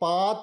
5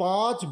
5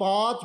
5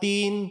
3,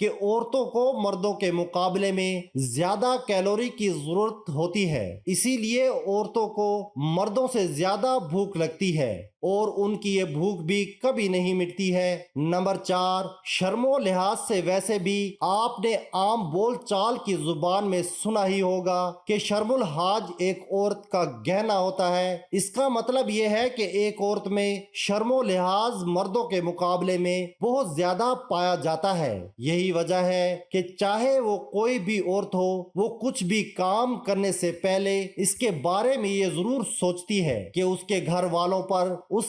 کہ عورتوں کو مردوں کے مقابلے میں زیادہ کیلوری کی ضرورت ہوتی ہے، اسی لیے عورتوں کو مردوں سے زیادہ بھوک لگتی ہے اور ان کی یہ بھوک بھی کبھی نہیں مٹتی ہے۔ نمبر 4، شرم و لحاظ سے ویسے بھی آپ نے عام بول چال کی زبان میں سنا ہی ہوگا کہ شرم الحاج ایک عورت کا گہنا ہوتا ہے۔ اس کا مطلب یہ ہے کہ ایک عورت میں شرم و لحاظ مردوں کے مقابلے میں بہت زیادہ پایا جاتا ہے۔ یہی وجہ ہے کہ چاہے وہ کوئی بھی عورت ہو، وہ کچھ بھی کام کرنے سے پہلے اس کے بارے میں یہ ضرور سوچتی ہے کہ اس کے گھر والوں پر اس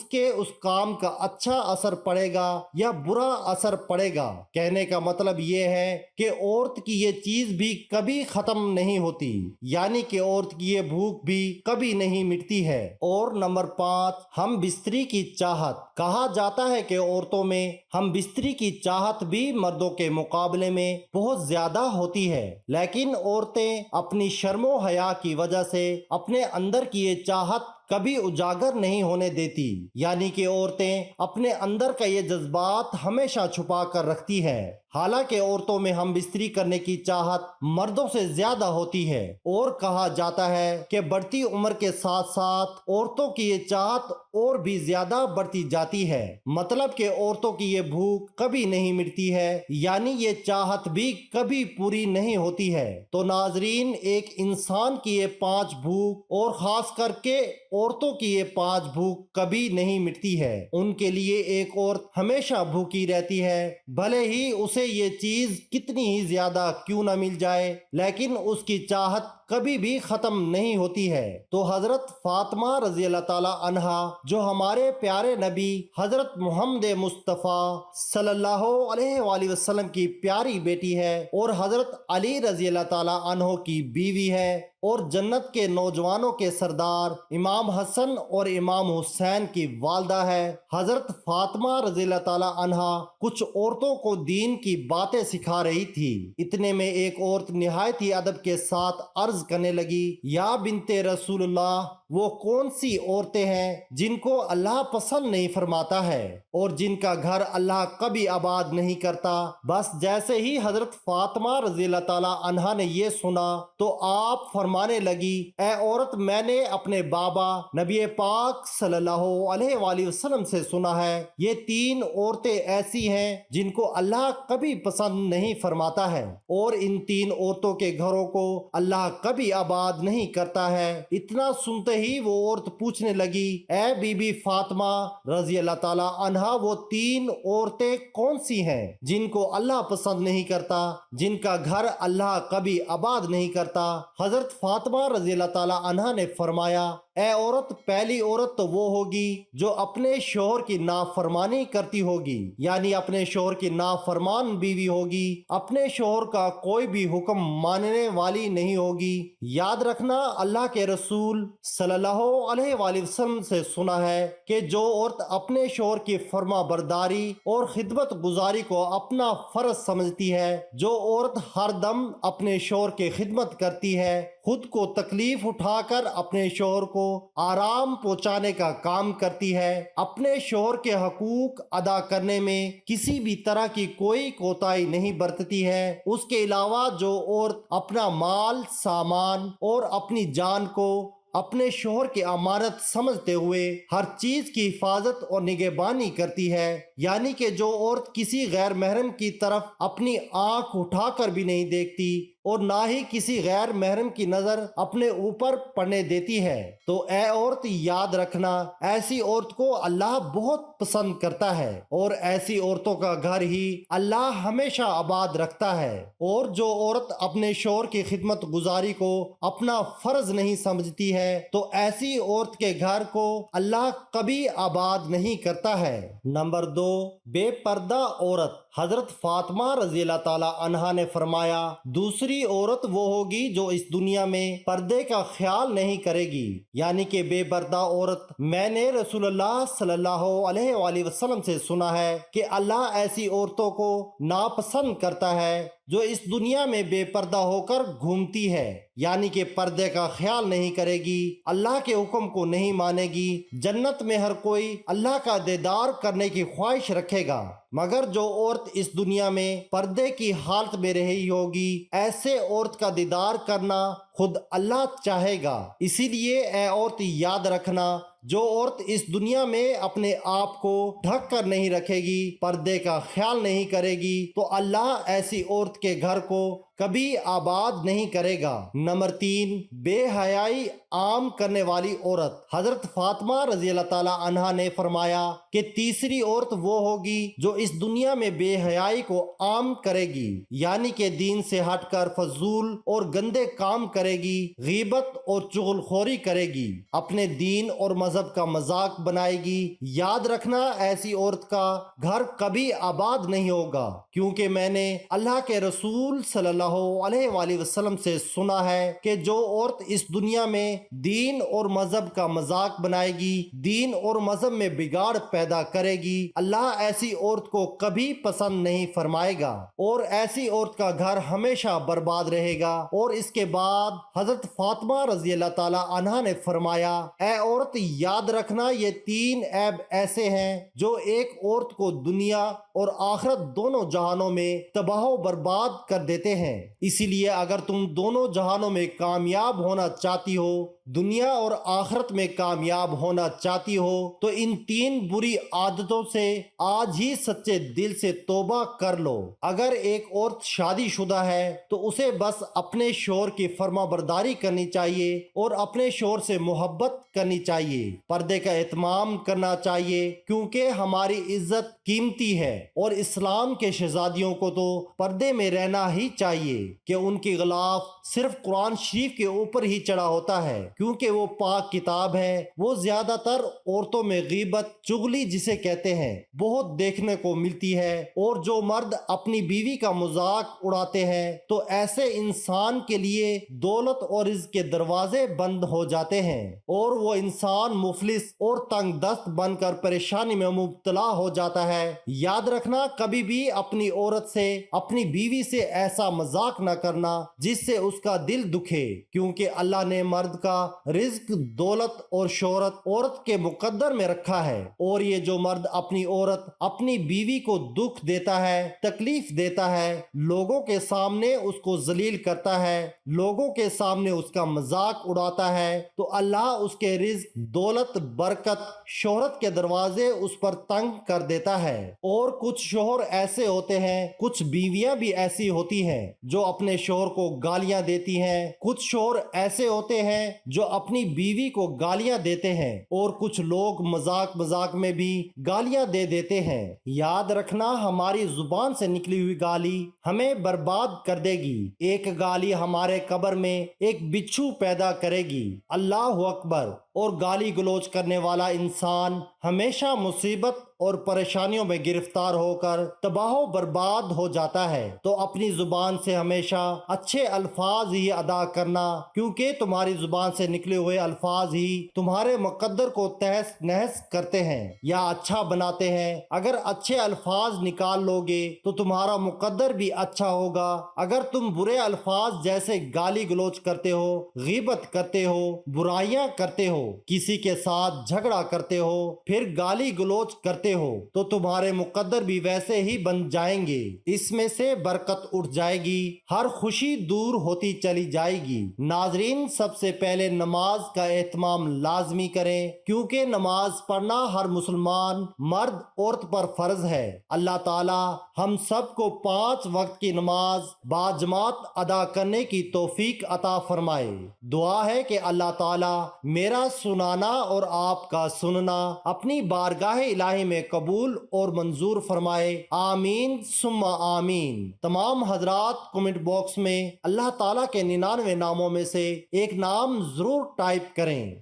کام کا اچھا اثر پڑے گا یا برا اثر پڑے گا۔ کہنے کا مطلب یہ ہے کہ عورت کی یہ چیز بھی کبھی ختم نہیں ہوتی، یعنی کہ عورت کی یہ بھوک بھی کبھی نہیں مٹتی ہے۔ اور نمبر 5، ہم بستری کی چاہت۔ کہا جاتا ہے کہ عورتوں میں ہم بستری کی چاہت بھی مردوں کے مقابلے میں بہت زیادہ ہوتی ہے، لیکن عورتیں اپنی شرم و حیا کی وجہ سے اپنے اندر کی یہ چاہت کبھی اجاگر نہیں ہونے دیتی، یعنی کہ عورتیں اپنے اندر کا یہ جذبات ہمیشہ چھپا کر رکھتی ہیں۔ حالانکہ عورتوں میں ہم بستری کرنے کی چاہت مردوں سے زیادہ ہوتی ہے، اور کہا جاتا ہے کہ بڑھتی عمر کے ساتھ ساتھ عورتوں کی یہ چاہت اور بھی زیادہ بڑھتی جاتی ہے، مطلب کہ عورتوں کی یہ بھوک کبھی نہیں مٹتی ہے، یعنی یہ چاہت بھی کبھی پوری نہیں ہوتی ہے۔ تو ناظرین، ایک انسان کی یہ 5 بھوک، اور خاص کر کے عورتوں کی یہ 5 بھوک کبھی نہیں مٹتی ہے۔ ان کے لیے ایک عورت ہمیشہ بھوکی رہتی ہے، بھلے ہی اسے یہ چیز کتنی ہی زیادہ کیوں نہ مل جائے، لیکن اس کی چاہت کبھی بھی ختم نہیں ہوتی ہے۔ تو حضرت فاطمہ رضی اللہ تعالی عنہا، جو ہمارے پیارے نبی حضرت محمد مصطفیٰ صلی اللہ علیہ وآلہ وسلم کی پیاری بیٹی ہے، اور حضرت علی رضی اللہ تعالی عنہ کی بیوی ہے، اور جنت کے نوجوانوں کے سردار امام حسن اور امام حسین کی والدہ ہے، حضرت فاطمہ رضی اللہ تعالی عنہا کچھ عورتوں کو دین کی باتیں سکھا رہی تھی۔ اتنے میں ایک عورت نہایت ہی ادب کے ساتھ عرض کرنے لگی، یا بنت رسول اللہ، وہ کون سی عورتیں ہیں جن کو اللہ پسند نہیں فرماتا ہے اور جن کا گھر اللہ کبھی آباد نہیں کرتا؟ بس جیسے ہی حضرت فاطمہ رضی اللہ تعالی عنہا نے یہ سنا تو آپ فرمانے لگی، اے عورت، میں نے اپنے بابا نبی پاک صلی اللہ علیہ وآلہ وسلم سے سنا ہے، یہ 3 عورتیں ایسی ہیں جن کو اللہ کبھی پسند نہیں فرماتا ہے، اور ان 3 عورتوں کے گھروں کو اللہ کبھی آباد نہیں کرتا ہے۔ اتنا سنتے ہی وہ عورت پوچھنے لگی، اے بی بی فاطمہ رضی اللہ تعالی عنہا، وہ 3 عورتیں کون سی ہیں جن کو اللہ پسند نہیں کرتا، جن کا گھر اللہ کبھی آباد نہیں کرتا؟ حضرت فاطمہ رضی اللہ تعالی عنہا نے فرمایا، اے عورت، پہلی عورت تو وہ ہوگی جو اپنے شوہر کی نافرمانی کرتی ہوگی، یعنی اپنے شوہر کی نافرمان بیوی ہوگی، اپنے شوہر کا کوئی بھی حکم ماننے والی نہیں ہوگی۔ یاد رکھنا، اللہ کے رسول صلی اللہ علیہ وآلہ وسلم سے سنا ہے کہ جو عورت اپنے شوہر کی فرما برداری اور خدمت گزاری کو اپنا فرض سمجھتی ہے، جو عورت ہر دم اپنے شوہر کی خدمت کرتی ہے، خود کو تکلیف اٹھا کر اپنے شوہر کو آرام پہنچانے کا کام کرتی ہے، اپنے شوہر کے حقوق ادا کرنے میں کسی بھی طرح کی کوئی کوتاہی نہیں برتتی ہے، اس کے علاوہ جو عورت اپنا مال، سامان اور اپنی جان کو اپنے شوہر کی امانت سمجھتے ہوئے ہر چیز کی حفاظت اور نگہبانی کرتی ہے، یعنی کہ جو عورت کسی غیر محرم کی طرف اپنی آنکھ اٹھا کر بھی نہیں دیکھتی اور نہ ہی کسی غیر محرم کی نظر اپنے اوپر پڑنے دیتی ہے، تو اے عورت یاد رکھنا، ایسی عورت کو اللہ بہت پسند کرتا ہے، اور ایسی عورتوں کا گھر ہی اللہ ہمیشہ آباد رکھتا ہے۔ اور جو عورت اپنے شوہر کی خدمت گزاری کو اپنا فرض نہیں سمجھتی ہے، تو ایسی عورت کے گھر کو اللہ کبھی آباد نہیں کرتا ہے۔ نمبر 2، بے پردہ عورت۔ حضرت فاطمہ رضی اللہ تعالی عنہا نے فرمایا، دوسری عورت وہ ہوگی جو اس دنیا میں پردے کا خیال نہیں کرے گی، یعنی کہ بے پردہ عورت۔ میں نے رسول اللہ صلی اللہ علیہ وآلہ وسلم سے سنا ہے کہ اللہ ایسی عورتوں کو ناپسند کرتا ہے جو اس دنیا میں بے پردہ ہو کر گھومتی ہے، یعنی کہ پردے کا خیال نہیں کرے گی، اللہ کے حکم کو نہیں مانے گی۔ جنت میں ہر کوئی اللہ کا دیدار کرنے کی خواہش رکھے گا، مگر جو عورت اس دنیا میں پردے کی حالت میں رہی ہوگی، ایسے عورت کا دیدار کرنا خود اللہ چاہے گا۔ اسی لیے اے عورت یاد رکھنا، جو عورت اس دنیا میں اپنے آپ کو ڈھک کر نہیں رکھے گی، پردے کا خیال نہیں کرے گی، تو اللہ ایسی عورت کے گھر کو کبھی آباد نہیں کرے گا۔ نمبر 3، بے حیائی عام کرنے والی عورت۔ حضرت فاطمہ رضی اللہ تعالی عنہا نے فرمایا کہ تیسری عورت وہ ہوگی جو اس دنیا میں بے حیائی کو عام کرے گی، یعنی کہ دین سے ہٹ کر فضول اور گندے کام کرے گی، غیبت اور چغل خوری کرے گی، اپنے دین اور مذہب کا مذاق بنائے گی۔ یاد رکھنا، ایسی عورت کا گھر کبھی آباد نہیں ہوگا، کیونکہ میں نے اللہ کے رسول صلی اللہ علیہ وآلہ وسلم سے سنا ہے کہ جو عورت اس دنیا میں دین اور مذہب کا مذاق بنائے گی، دین اور مذہب میں بگاڑ پیدا کرے گی، اللہ ایسی عورت کو کبھی پسند نہیں فرمائے گا، اور ایسی عورت کا گھر ہمیشہ برباد رہے گا۔ اور اس کے بعد حضرت فاطمہ رضی اللہ تعالی عنہا نے فرمایا، اے عورت یاد رکھنا، یہ 3 عیب ایسے ہیں جو ایک عورت کو دنیا اور آخرت دونوں جہانوں میں تباہ و برباد کر دیتے ہیں۔ اسی لیے اگر تم دونوں جہانوں میں کامیاب ہونا چاہتی ہو، دنیا اور آخرت میں کامیاب ہونا چاہتی ہو، تو ان 3 بری عادتوں سے آج ہی سچے دل سے توبہ کر لو۔ اگر ایک عورت شادی شدہ ہے تو اسے بس اپنے شوہر کی فرما برداری کرنی چاہیے اور اپنے شوہر سے محبت کرنی چاہیے، پردے کا اہتمام کرنا چاہیے، کیونکہ ہماری عزت قیمتی ہے، اور اسلام کے شہزادیوں کو تو پردے میں رہنا ہی چاہیے کہ ان کی غلاف صرف قرآن شریف کے اوپر ہی چڑھا ہوتا ہے، کیونکہ وہ پاک کتاب ہے۔ وہ زیادہ تر عورتوں میں غیبت، چغلی جسے کہتے ہیں، بہت دیکھنے کو ملتی ہے، اور جو مرد اپنی بیوی کا مذاق اڑاتے ہیں تو ایسے انسان کے لیے دولت اور رزق کے دروازے بند ہو جاتے ہیں، اور وہ انسان مفلس اور تنگ دست بن کر پریشانی میں مبتلا ہو جاتا ہے۔ یاد رکھنا، کبھی بھی اپنی عورت سے، اپنی بیوی سے ایسا مذاق نہ کرنا جس سے اس کا دل دکھے، کیونکہ اللہ نے مرد کا رزق، دولت اور شہرت عورت کے مقدر میں رکھا ہے، اور یہ جو مرد اپنی عورت، اپنی بیوی کو دکھ دیتا ہے، تکلیف دیتا ہے، لوگوں کے سامنے اس کو ذلیل کرتا ہے، لوگوں کے سامنے اس کا مذاق اڑاتا ہے، تو اللہ اس کے رزق، دولت، برکت، شہرت کے دروازے اس پر تنگ کر دیتا ہے۔ اور کچھ شوہر ایسے ہوتے ہیں، کچھ بیویاں بھی ایسی ہوتی ہیں جو اپنے شوہر کو گالیاں دیتی ہیں، کچھ شوہر ایسے ہوتے ہیں جو اپنی بیوی کو گالیاں دیتے ہیں، اور کچھ لوگ مذاق مذاق میں بھی گالیاں دے دیتے ہیں۔ یاد رکھنا، ہماری زبان سے نکلی ہوئی گالی ہمیں برباد کر دے گی۔ ایک گالی ہمارے قبر میں ایک بچھو پیدا کرے گی۔ اللہ اکبر۔ اور گالی گلوچ کرنے والا انسان ہمیشہ مصیبت اور پریشانیوں میں گرفتار ہو کر تباہ و برباد ہو جاتا ہے۔ تو اپنی زبان سے ہمیشہ اچھے الفاظ ہی ادا کرنا، کیونکہ تمہاری زبان سے نکلے ہوئے الفاظ ہی تمہارے مقدر کو تہس نہس کرتے ہیں یا اچھا بناتے ہیں۔ اگر اچھے الفاظ نکال لو گے تو تمہارا مقدر بھی اچھا ہوگا۔ اگر تم برے الفاظ جیسے گالی گلوچ کرتے ہو، غیبت کرتے ہو، برائیاں کرتے ہو، کسی کے ساتھ جھگڑا کرتے ہو، پھر گالی گلوچ کرتے ہو، تو تمہارے مقدر بھی ویسے ہی بن جائیں گے۔ اس میں سے برکت اٹھ جائے گی، ہر خوشی دور ہوتی چلی جائے گی۔ ناظرین، سب سے پہلے نماز کا اہتمام لازمی کریں، کیونکہ نماز پڑھنا ہر مسلمان مرد عورت پر فرض ہے۔ اللہ تعالی ہم سب کو 5 وقت کی نماز باجماعت ادا کرنے کی توفیق عطا فرمائے۔ دعا ہے کہ اللہ تعالی میرا سنانا اور آپ کا سننا اپنی بارگاہ الہی میں قبول اور منظور فرمائے، آمین ثم آمین۔ تمام حضرات کمنٹ باکس میں اللہ تعالیٰ کے 99 ناموں میں سے ایک نام ضرور ٹائپ کریں۔